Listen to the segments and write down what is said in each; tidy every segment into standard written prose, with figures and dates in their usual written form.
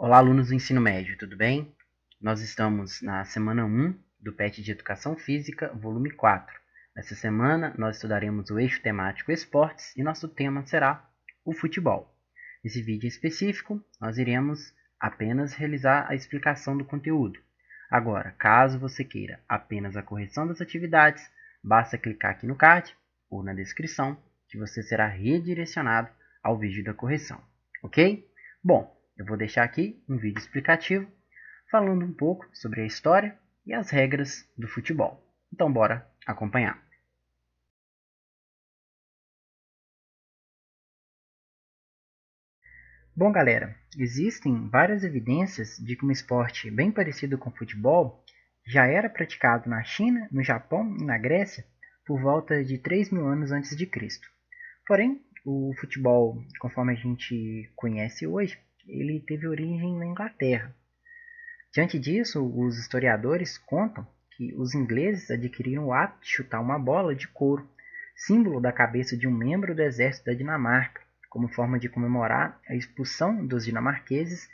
Olá, alunos do ensino médio, tudo bem? Nós estamos na semana 1 do PET de Educação Física, volume 4. Nessa semana, nós estudaremos o eixo temático esportes e nosso tema será o futebol. Nesse vídeo específico, nós iremos apenas realizar a explicação do conteúdo. Agora, caso você queira apenas a correção das atividades, basta clicar aqui no card ou na descrição que você será redirecionado ao vídeo da correção, ok? Bom, eu vou deixar aqui um vídeo explicativo falando um pouco sobre a história e as regras do futebol. Então, bora acompanhar. Bom, galera, existem várias evidências de que um esporte bem parecido com o futebol já era praticado na China, no Japão e na Grécia por volta de 3.000 anos antes de Cristo. Porém, o futebol, conforme a gente conhece hoje, ele teve origem na Inglaterra. Diante disso, os historiadores contam que os ingleses adquiriram o hábito de chutar uma bola de couro, símbolo da cabeça de um membro do exército da Dinamarca, como forma de comemorar a expulsão dos dinamarqueses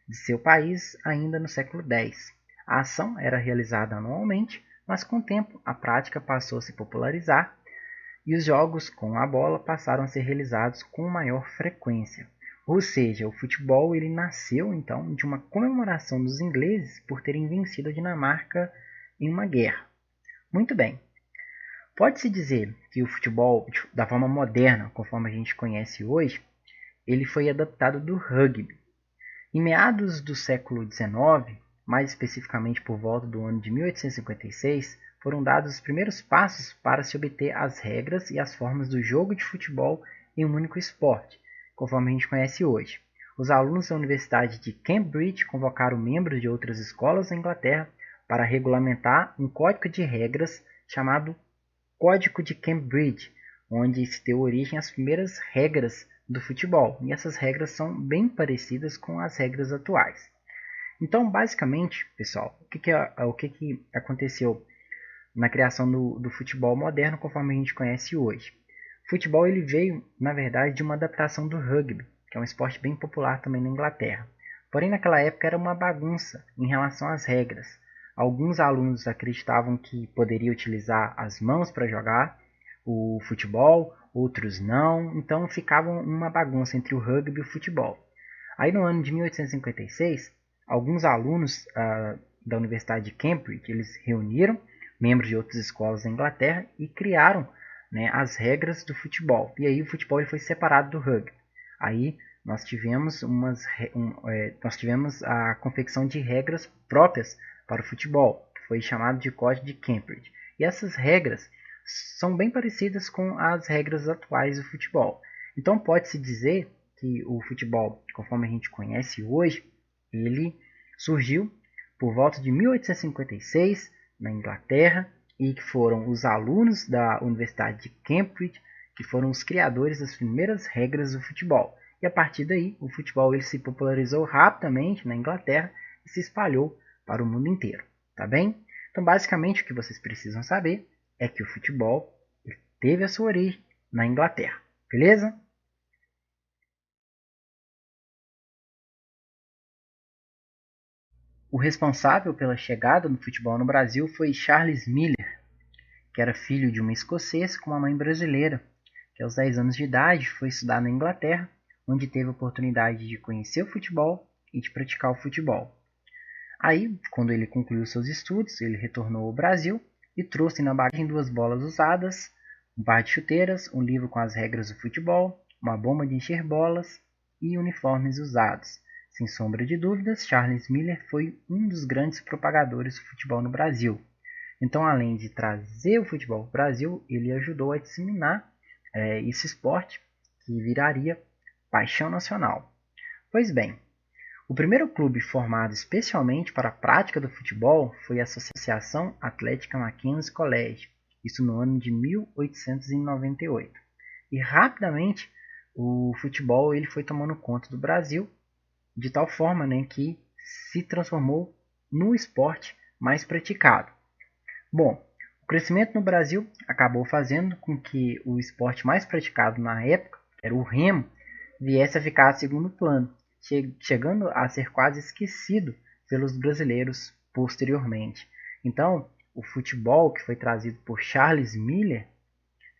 de seu país ainda no século X. A ação era realizada anualmente, mas com o tempo a prática passou a se popularizar e os jogos com a bola passaram a ser realizados com maior frequência. Ou seja, o futebol ele nasceu então de uma comemoração dos ingleses por terem vencido a Dinamarca em uma guerra. Muito bem. Pode-se dizer que o futebol, da forma moderna, conforme a gente conhece hoje, ele foi adaptado do rugby. Em meados do século XIX, mais especificamente por volta do ano de 1856, foram dados os primeiros passos para se obter as regras e as formas do jogo de futebol em um único esporte, conforme a gente conhece hoje. Os alunos da Universidade de Cambridge convocaram membros de outras escolas da Inglaterra para regulamentar um código de regras chamado Código de Cambridge, onde se deu origem às primeiras regras do futebol. E essas regras são bem parecidas com as regras atuais. Então, basicamente, pessoal, o que aconteceu na criação do futebol moderno, conforme a gente conhece hoje? O futebol ele veio, na verdade, de uma adaptação do rugby, que é um esporte bem popular também na Inglaterra. Porém, naquela época era uma bagunça em relação às regras. Alguns alunos acreditavam que poderia utilizar as mãos para jogar o futebol, outros não, então ficava uma bagunça entre o rugby e o futebol. Aí no ano de 1856, alguns alunos da Universidade de Cambridge, eles reuniram membros de outras escolas da Inglaterra e criaram, né, as regras do futebol. E aí o futebol ele foi separado do rugby. Aí nós tivemos, nós tivemos a confecção de regras próprias para o futebol, que foi chamado de Código de Cambridge. E essas regras são bem parecidas com as regras atuais do futebol. Então pode-se dizer que o futebol, conforme a gente conhece hoje, ele surgiu por volta de 1856 na Inglaterra e que foram os alunos da Universidade de Cambridge que foram os criadores das primeiras regras do futebol. E a partir daí, o futebol ele se popularizou rapidamente na Inglaterra e se espalhou para o mundo inteiro, tá bem? Então, basicamente, o que vocês precisam saber é que o futebol teve a sua origem na Inglaterra, beleza? O responsável pela chegada do futebol no Brasil foi Charles Miller, que era filho de um escocês com uma mãe brasileira, que aos 10 anos de idade foi estudar na Inglaterra, onde teve a oportunidade de conhecer o futebol e de praticar o futebol. Aí, quando ele concluiu seus estudos, ele retornou ao Brasil e trouxe na bagagem 2 bolas usadas, um par de chuteiras, um livro com as regras do futebol, uma bomba de encher bolas e uniformes usados. Sem sombra de dúvidas, Charles Miller foi um dos grandes propagadores do futebol no Brasil. Então, além de trazer o futebol para o Brasil, ele ajudou a disseminar esse esporte que viraria paixão nacional. Pois bem, o primeiro clube formado especialmente para a prática do futebol foi a Associação Atlética Mackenzie College, isso no ano de 1898. E rapidamente o futebol ele foi tomando conta do Brasil, de tal forma, né, que se transformou no esporte mais praticado. Bom, o crescimento no Brasil acabou fazendo com que o esporte mais praticado na época, que era o remo, viesse a ficar a segundo plano. chegando a ser quase esquecido pelos brasileiros posteriormente. Então, o futebol que foi trazido por Charles Miller,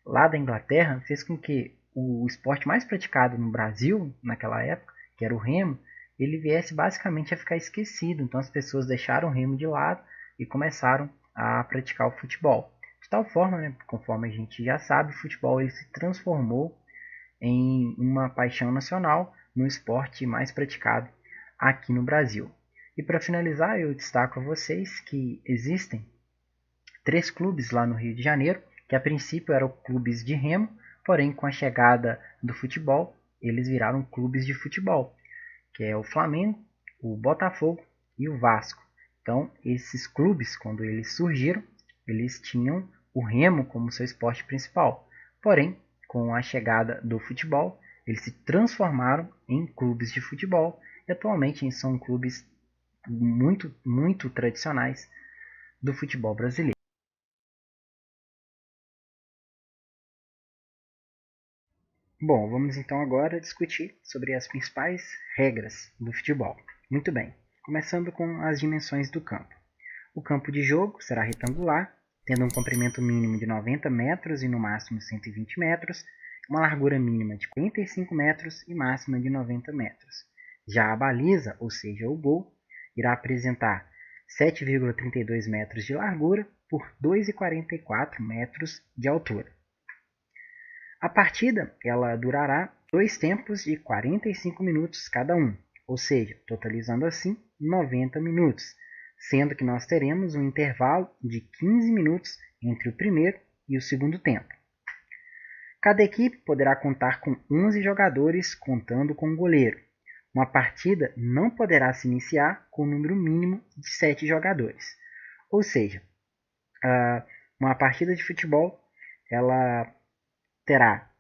lá da Inglaterra, fez com que o esporte mais praticado no Brasil, naquela época, que era o remo, ele viesse basicamente a ficar esquecido. Então as pessoas deixaram o remo de lado e começaram a praticar o futebol. De tal forma, né, conforme a gente já sabe, o futebol ele se transformou em uma paixão nacional, no esporte mais praticado aqui no Brasil. E para finalizar, eu destaco a vocês que existem 3 clubes lá no Rio de Janeiro, que a princípio eram clubes de remo, porém com a chegada do futebol, eles viraram clubes de futebol, que é o Flamengo, o Botafogo e o Vasco. Então, esses clubes, quando eles surgiram, eles tinham o remo como seu esporte principal. Porém, com a chegada do futebol, eles se transformaram em clubes de futebol e atualmente são clubes muito tradicionais do futebol brasileiro. Bom, vamos então agora discutir sobre as principais regras do futebol. Muito bem, começando com as dimensões do campo. O campo de jogo será retangular, tendo um comprimento mínimo de 90 metros e no máximo 120 metros, uma largura mínima de 45 metros e máxima de 90 metros. Já a baliza, ou seja, o gol, irá apresentar 7,32 metros de largura por 2,44 metros de altura. A partida ela durará 2 tempos de 45 minutos cada um, ou seja, totalizando assim 90 minutos, sendo que nós teremos um intervalo de 15 minutos entre o primeiro e o segundo tempo. Cada equipe poderá contar com 11 jogadores, contando com o goleiro. Uma partida não poderá se iniciar com o número mínimo de 7 jogadores. Ou seja, uma partida de futebol ela terá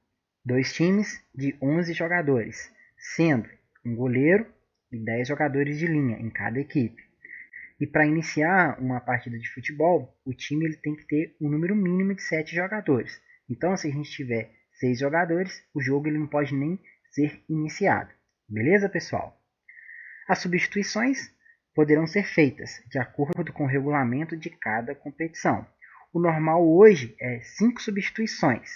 2 times de 11 jogadores, sendo um goleiro e 10 jogadores de linha em cada equipe. E para iniciar uma partida de futebol, o time ele tem que ter um número mínimo de 7 jogadores. Então, se a gente tiver 6 jogadores, o jogo ele não pode nem ser iniciado. Beleza, pessoal? As substituições poderão ser feitas de acordo com o regulamento de cada competição. O normal hoje é 5 substituições.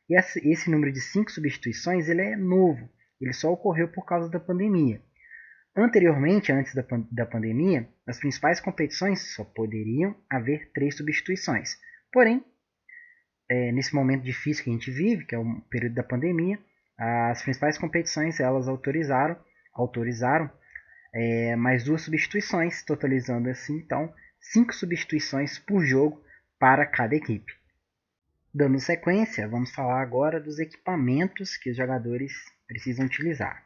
E esse número de 5 substituições ele é novo. Ele só ocorreu por causa da pandemia. Anteriormente, antes da pandemia, nas principais competições só poderiam haver 3 substituições. Porém, nesse momento difícil que a gente vive, que é o período da pandemia, as principais competições elas autorizaram mais 2 substituições, totalizando assim então 5 substituições por jogo para cada equipe. Dando sequência, vamos falar agora dos equipamentos que os jogadores precisam utilizar.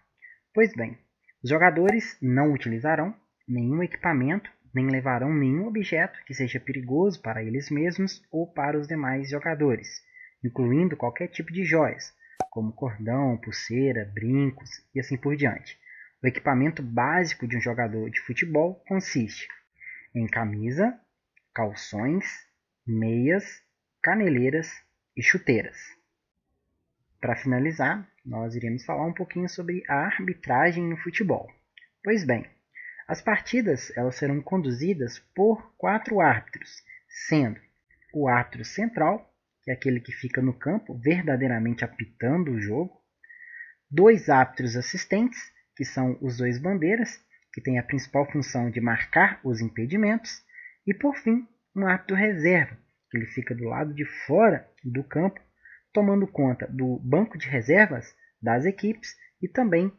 Pois bem, os jogadores não utilizarão nenhum equipamento, nem levarão nenhum objeto que seja perigoso para eles mesmos ou para os demais jogadores, incluindo qualquer tipo de joias, como cordão, pulseira, brincos e assim por diante. O equipamento básico de um jogador de futebol consiste em camisa, calções, meias, caneleiras e chuteiras. Para finalizar, nós iremos falar um pouquinho sobre a arbitragem no futebol. Pois bem, as partidas elas serão conduzidas por 4 árbitros, sendo o árbitro central, que é aquele que fica no campo verdadeiramente apitando o jogo, 2 árbitros assistentes, que são os 2 bandeiras, que têm a principal função de marcar os impedimentos, e por fim, um árbitro reserva, que ele fica do lado de fora do campo, tomando conta do banco de reservas das equipes e também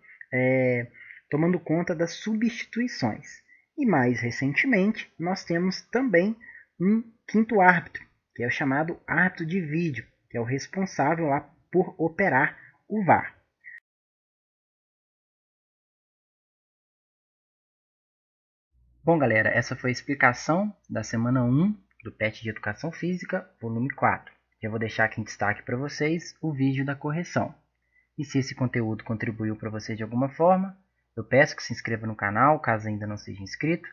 tomando conta das substituições. E mais recentemente, nós temos também um 5º árbitro, que é o chamado árbitro de vídeo, que é o responsável lá por operar o VAR. Bom, galera, essa foi a explicação da semana 1 do PET de Educação Física, volume 4. Eu vou deixar aqui em destaque para vocês o vídeo da correção. E se esse conteúdo contribuiu para você de alguma forma, eu peço que se inscreva no canal, caso ainda não seja inscrito,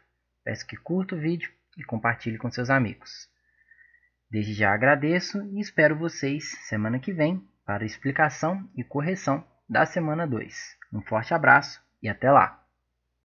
peço que curta o vídeo e compartilhe com seus amigos. Desde já agradeço e espero vocês semana que vem para a explicação e correção da semana 2. Um forte abraço e até lá!